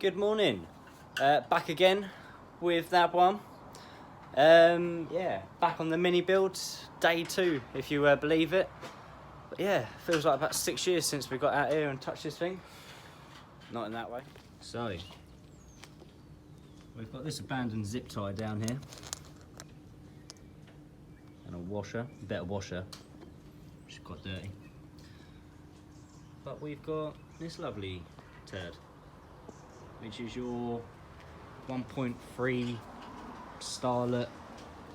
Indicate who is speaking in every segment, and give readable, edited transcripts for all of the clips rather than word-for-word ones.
Speaker 1: good morning. Back again with that one. Yeah, back on the mini build, day 2, if you believe it. But yeah, feels like about 6 years since we got out here and touched this thing. Not in that way. So, we've got this abandoned zip tie down here. And a washer, a better washer, which got dirty. But we've got this lovely turd, which is your 1.3 Starlet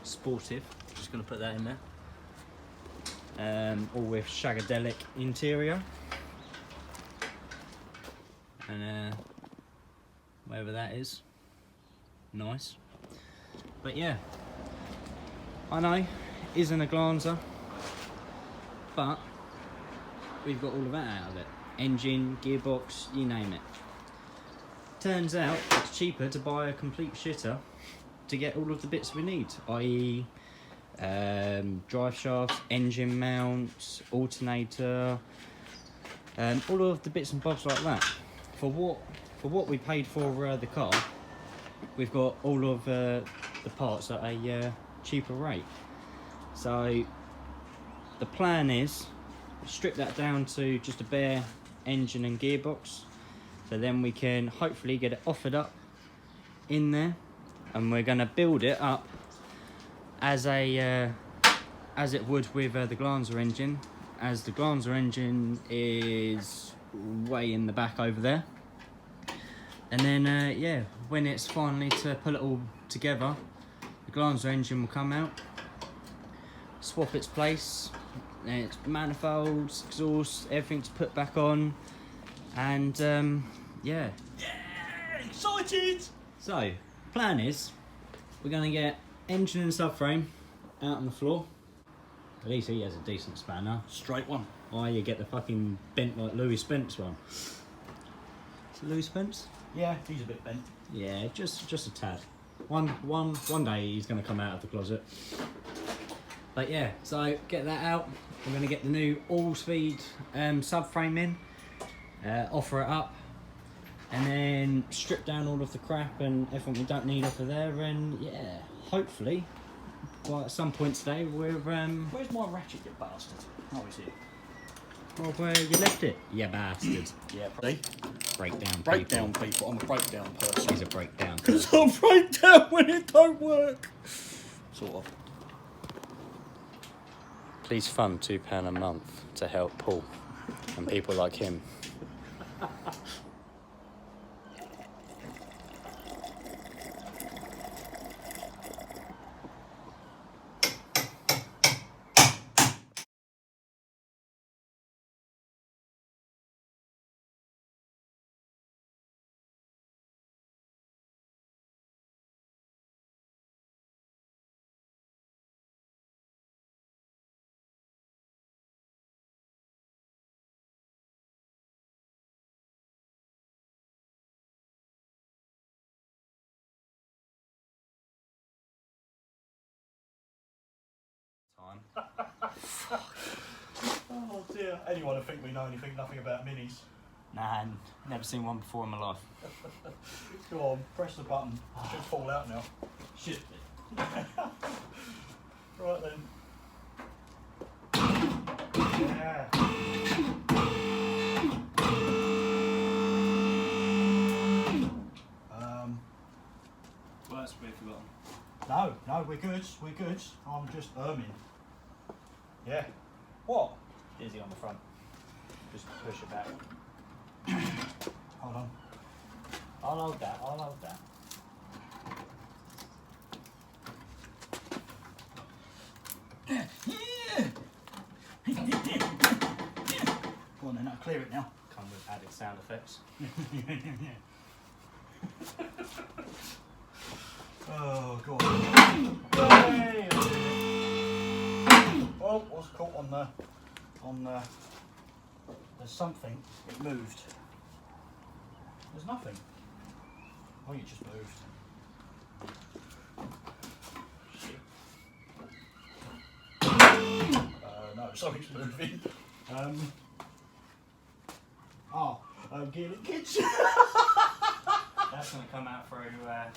Speaker 1: Sportive. Just going to put that in there. All with shagadelic interior. And wherever that is, nice. But yeah, I know, isn't a Glanza, but we've got all of that out of it. Engine, gearbox, you name it. Turns out it's cheaper to buy a complete shitter to get all of the bits we need, i.e. drive shafts, engine mounts, alternator, all of the bits and bobs like that. For what we paid for the car, we've got all of the parts at a cheaper rate. So the plan is strip that down to just a bare engine and gearbox, so then we can hopefully get it offered up in there, and we're going to build it up as it would with the Glanza engine, as the Glanza engine is way in the back over there. And then yeah, when it's finally to pull it all together, the Glanza engine will come out, swap its place, and its manifolds, exhaust, everything's put back on, and yeah, excited. So plan is we're going to get engine and subframe out on the floor. At least he has a decent spanner, straight one. Oh, you get the fucking bent like Louis Spence one. Is it Louis Spence?
Speaker 2: Yeah, he's a bit bent.
Speaker 1: Yeah, just a tad. One day he's going to come out of the closet. But yeah, so get that out. We're going to get the new all-speed subframe in, offer it up, and then strip down all of the crap and everything we don't need off of there. And yeah, hopefully, well, at some point today we're
Speaker 2: Where's my ratchet, you bastard? Oh, is it?
Speaker 1: well, where you left it, you bastard.
Speaker 2: Yeah, probably.
Speaker 1: Breakdown
Speaker 2: people. I'm a breakdown person.
Speaker 1: He's a breakdown.
Speaker 2: Because I'll break down when it don't work. Sort of.
Speaker 1: Please fund £2 a month to help Paul and people like him.
Speaker 2: Oh dear. Anyone who think we know anything, nothing about minis.
Speaker 1: Nah, never seen one before in my life.
Speaker 2: Go on, press the button. It should fall out now.
Speaker 1: Shit.
Speaker 2: Right then. Yeah.
Speaker 1: Well, that's weird, forgotten.
Speaker 2: No, we're good. We're good. I'm just erming. Yeah. What?
Speaker 1: Dizzy on the front. Just push it back.
Speaker 2: Hold on.
Speaker 1: I'll hold that.
Speaker 2: Go on then, I'll clear it now.
Speaker 1: Come with added sound effects.
Speaker 2: Oh, go on. Hey! Oh, what's caught on the, there's something, it moved. There's nothing. Oh, you just moved. Shit. No, something's moving. Gear linkage.
Speaker 1: that's going to come out through, we're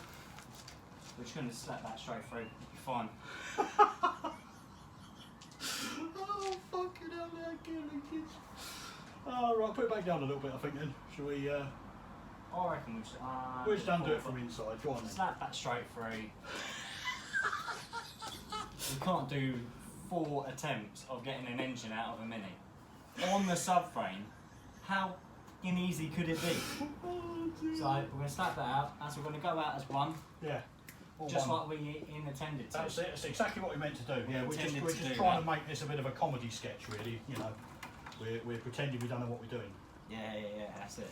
Speaker 1: just going to slap that straight through, it'll be fine.
Speaker 2: Oh, fucking hell, they're killing kids. Oh, right, put it back down a little bit, I think, then. Shall we,
Speaker 1: I reckon
Speaker 2: we'll just undo it from inside. Go on, then.
Speaker 1: Slap that straight through. We can't do 4 attempts of getting an engine out of a Mini. On the subframe, how fucking easy could it be?
Speaker 2: Oh,
Speaker 1: So we're going to slap that out, as we're going to go out as one.
Speaker 2: Yeah.
Speaker 1: Just
Speaker 2: one.
Speaker 1: like we intended to.
Speaker 2: That's it. That's exactly what we meant to do. Yeah, we're just
Speaker 1: Intended
Speaker 2: trying to make this a bit of a comedy sketch, really. You know, we're pretending we don't know what we're doing.
Speaker 1: Yeah, that's it.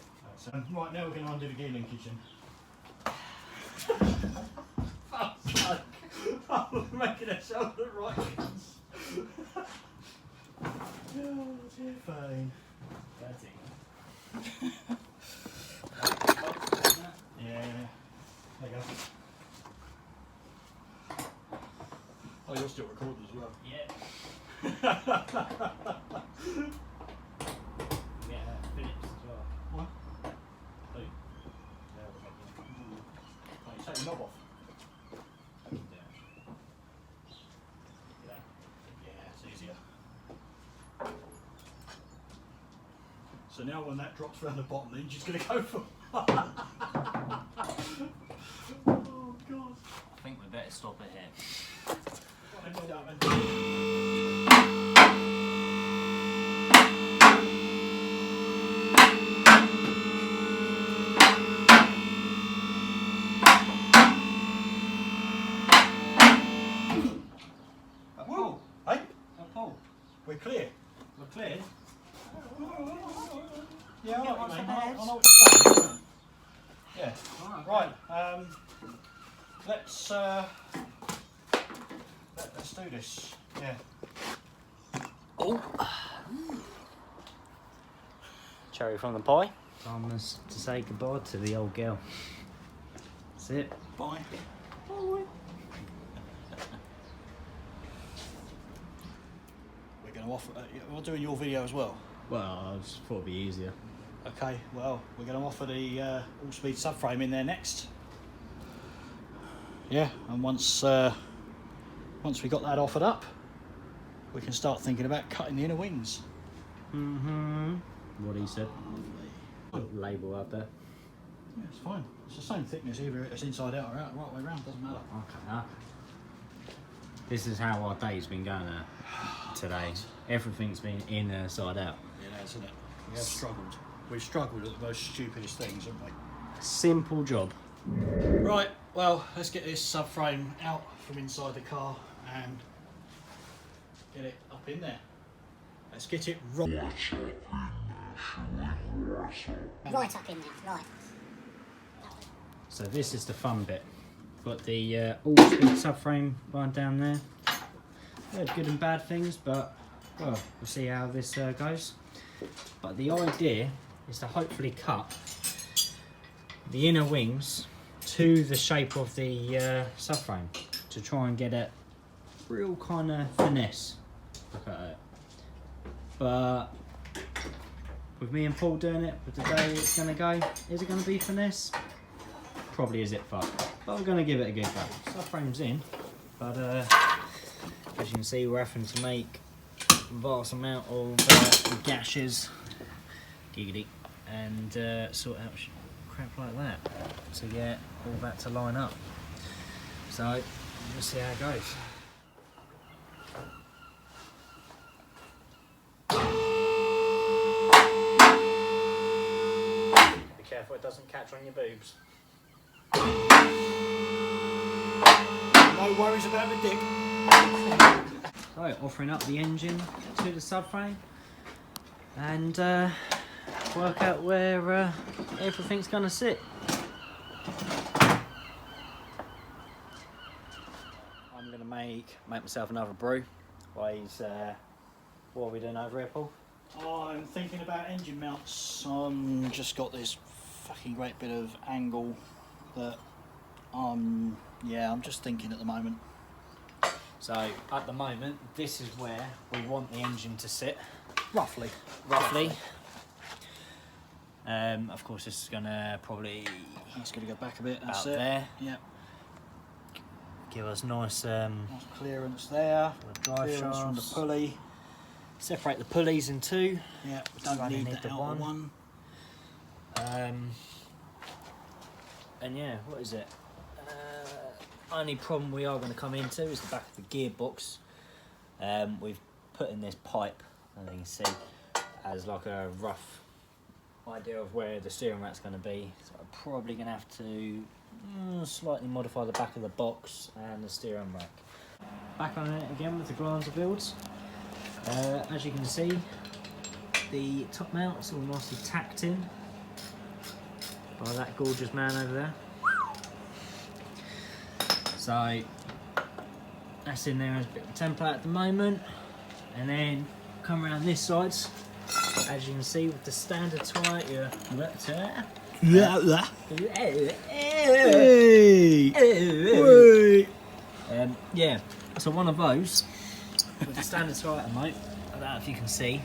Speaker 2: Right, now we're going to undo the gear linkage. Fuck's sake! I'm making ourselves look right. Oh, dear fine.
Speaker 1: That's it.
Speaker 2: Yeah. There you go. Oh, you're still recording as well.
Speaker 1: Yeah. Yeah, Phillips as well.
Speaker 2: What?
Speaker 1: Who?
Speaker 2: Yeah, we're making. Oh, you take the knob off. Yeah, it's easier. So now when that drops around the bottom, the engine's going to go for. Oh God.
Speaker 1: I think we better stop it here.
Speaker 2: Right, then, well done, then.
Speaker 1: Whoa!
Speaker 2: Hey,
Speaker 1: Paul,
Speaker 2: we're clear.
Speaker 1: we're cleared.
Speaker 2: Yeah, I know
Speaker 1: Get
Speaker 2: what
Speaker 1: one
Speaker 2: you
Speaker 1: for
Speaker 2: mean.
Speaker 1: the
Speaker 2: I
Speaker 1: heads.
Speaker 2: know what you're saying. Yeah.
Speaker 1: Right.
Speaker 2: Right. Let's do this. Yeah.
Speaker 1: Oh. Cherry from the pie. Time to say goodbye to the old girl. That's it.
Speaker 2: Bye. We're going to offer. We're doing your video as well.
Speaker 1: Well, I just thought it'd be easier.
Speaker 2: Okay. Well, we're going to offer the all-speed subframe in there next. Yeah, and once we got that offered up, we can start thinking about cutting the inner wings.
Speaker 1: What he said. Little label up there.
Speaker 2: Yeah, it's fine. It's the same thickness either it's inside out or out, right way round, doesn't matter.
Speaker 1: Okay. This is how our day's been going today. Everything's been inside out.
Speaker 2: Yeah, isn't it? We have struggled. We've struggled at the most stupidest things, haven't we?
Speaker 1: Simple job.
Speaker 2: Right, well, let's get this subframe out from inside the car and get it up in there. Let's get it right
Speaker 3: up in there, right.
Speaker 1: So this is the fun bit. Got the all-speed subframe right down there. Yeah, good and bad things, but well, we'll see how this goes. But the idea is to hopefully cut the inner wings to the shape of the subframe to try and get a real kind of finesse look at it. But with me and Paul doing it with the day it's going to go, is it going to be finesse? Probably is it fuck, but we're going to give it a good go. Subframe's in, but as you can see we're having to make a vast amount of gashes, giggity, and sort out crap like that to get all that to line up. So we'll see how it goes. Be careful it doesn't catch on your boobs.
Speaker 2: No worries about the dick.
Speaker 1: So offering up the engine to the subframe and work out where everything's going to sit. I'm going to make myself another brew. What are we doing over here, Paul?
Speaker 2: I'm thinking about engine mounts. Just got this fucking great bit of angle that I'm just thinking at the moment.
Speaker 1: So at the moment, this is where we want the engine to sit.
Speaker 2: Roughly.
Speaker 1: Of course, this is gonna probably
Speaker 2: It's going to go back a bit. That's
Speaker 1: about
Speaker 2: it.
Speaker 1: there.
Speaker 2: Yeah.
Speaker 1: Give us nice
Speaker 2: Nice clearance there.
Speaker 1: the drive
Speaker 2: Clearance from the
Speaker 1: shafts.
Speaker 2: pulley.
Speaker 1: Separate the pulleys in two.
Speaker 2: Yeah, we don't
Speaker 1: only
Speaker 2: need
Speaker 1: need
Speaker 2: the
Speaker 1: the
Speaker 2: outer
Speaker 1: one.
Speaker 2: one.
Speaker 1: And yeah, what is it? Only problem we are going to come into is the back of the gearbox. We've put in this pipe, as you can see, as like a rough idea of where the steering rack's going to be. So I'm probably going to have to slightly modify the back of the box and the steering rack. Back on it again with the Glanza builds. As you can see, the top mount is all nicely tacked in by that gorgeous man over there. So that's in there as a bit of a template at the moment, and then come around this side, as you can see with the standard tyre. Yeah, so one of those with the standard tyre, mate. I don't know if you can see.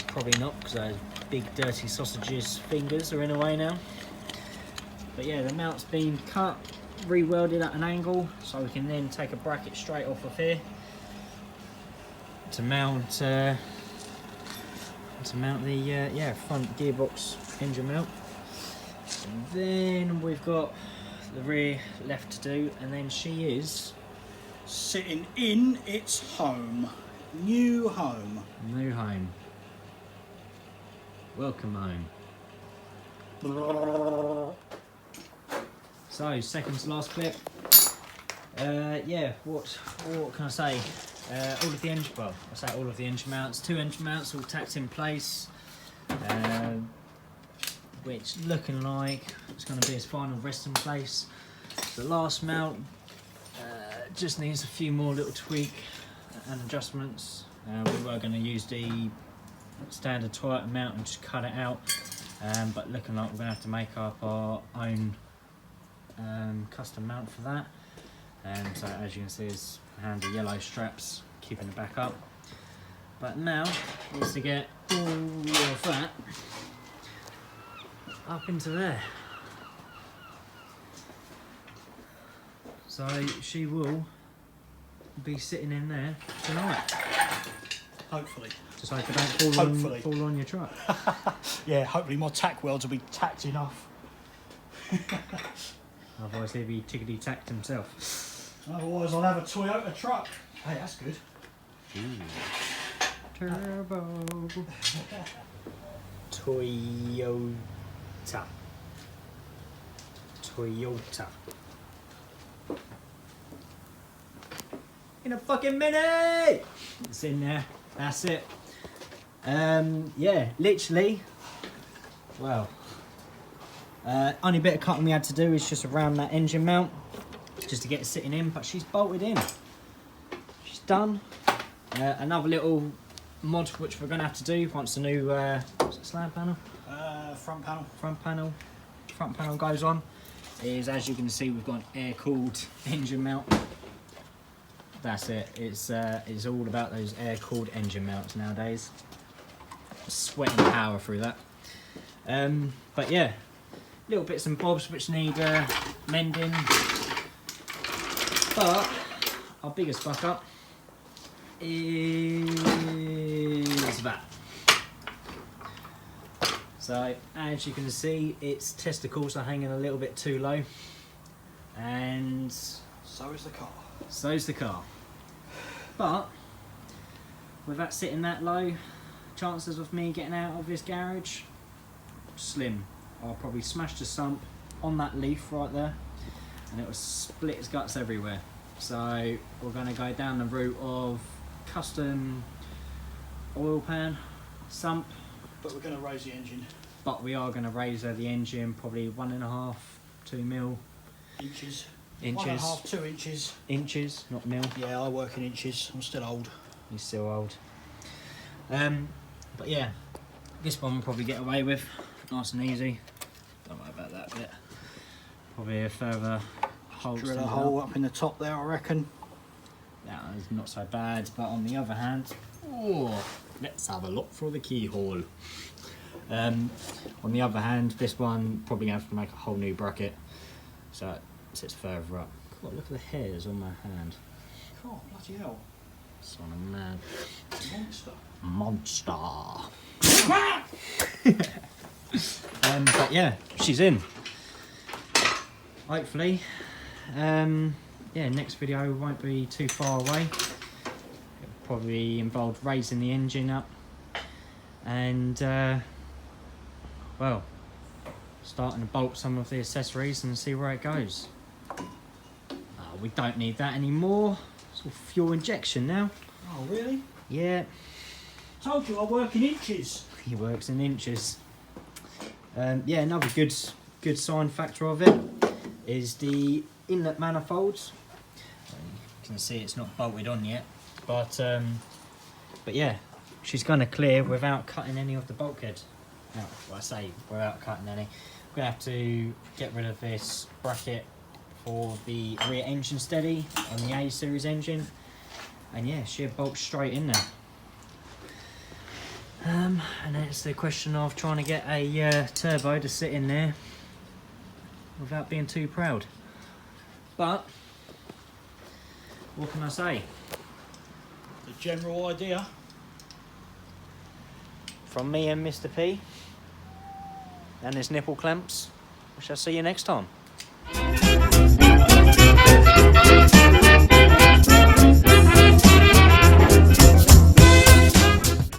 Speaker 1: Probably not, because those big dirty sausages fingers are in the way now. But yeah, the mount's been cut, re-welded at an angle, so we can then take a bracket straight off of here to mount the front gearbox engine mount. And then we've got the rear left to do, and then she is
Speaker 2: Sitting in its home. New home.
Speaker 1: new home. Welcome home. So, second to last clip. Yeah, what can I say? All of the engine, well, I say all of the engine mounts, 2 engine mounts all tacked in place, which looking like it's going to be its final resting place. The last mount just needs a few more little tweak and adjustments. We were going to use the standard Toyota mount and just cut it out, but looking like we're going to have to make up our own custom mount for that. So as you can see, it's handy yellow straps keeping it back up. But now is to get all of that up into there. So she will be sitting in there tonight.
Speaker 2: Hopefully.
Speaker 1: Just hope it don't fall on your truck.
Speaker 2: Yeah, hopefully my tack welds will be tacked enough.
Speaker 1: Otherwise he'll be tickety-tacked himself.
Speaker 2: Otherwise I'll have a Toyota truck. Hey, that's good.
Speaker 1: Turbo. Toyota. In a fucking minute! It's in there. That's it. Yeah, literally. Well, only bit of cutting we had to do is just around that engine mount, just to get it sitting in. But she's bolted in. She's done. Another little mod which we're gonna have to do once the new what's it, slab panel?
Speaker 2: Front panel.
Speaker 1: Front panel goes on. Is, as you can see, we've got an air-cooled engine mount. That's it. It's all about those air-cooled engine mounts nowadays. Sweating power through that. But yeah, little bits and bobs which need mending. But our biggest fuck up is that. So as you can see, its testicles are hanging a little bit too low, and
Speaker 2: So is the car.
Speaker 1: so's the car. But with that sitting that low, chances of me getting out of this garage, slim. I'll probably smash the sump on that leaf right there, and it will split its guts everywhere. So we're going to go down the route of custom oil pan, sump,
Speaker 2: But we're going to raise the engine.
Speaker 1: but we are going to raise the engine probably 1.5, 2 mil
Speaker 2: Inches.
Speaker 1: inches.
Speaker 2: 1.5, 2 inches.
Speaker 1: Inches, not mil.
Speaker 2: Yeah, I work in inches. I'm still old.
Speaker 1: He's still old. But yeah, this one we'll probably get away with, nice and easy. Don't worry about that bit. Probably a further hole.
Speaker 2: Drill a hole up in the top there, I reckon.
Speaker 1: That is not so bad, but on the other hand, oh, let's have a look for the keyhole. On the other hand, this one probably going to have to make a whole new bracket, so it sits further up. God, look at the hairs on my hand.
Speaker 2: Oh, bloody hell.
Speaker 1: Son of a man.
Speaker 2: Monster.
Speaker 1: But yeah, she's in. Hopefully, yeah, next video won't be too far away. It'll probably involve raising the engine up and, well, starting to bolt some of the accessories and see where it goes. We don't need that anymore. It's all fuel injection now.
Speaker 2: Oh, really?
Speaker 1: Yeah.
Speaker 2: Told you I work in inches.
Speaker 1: He works in inches. Yeah, another good sign factor of it is the inlet manifolds. You can see it's not bolted on yet, but yeah, she's going to clear without cutting any of the bulkhead. No, well, I say without cutting any. We're going to have to get rid of this bracket for the rear engine steady on the A series engine, and yeah, she'll bolt straight in there. And then it's the question of trying to get a turbo to sit in there without being too proud. But what can I say?
Speaker 2: The general idea.
Speaker 1: From me and Mr. P and his nipple clamps, we shall see you next time.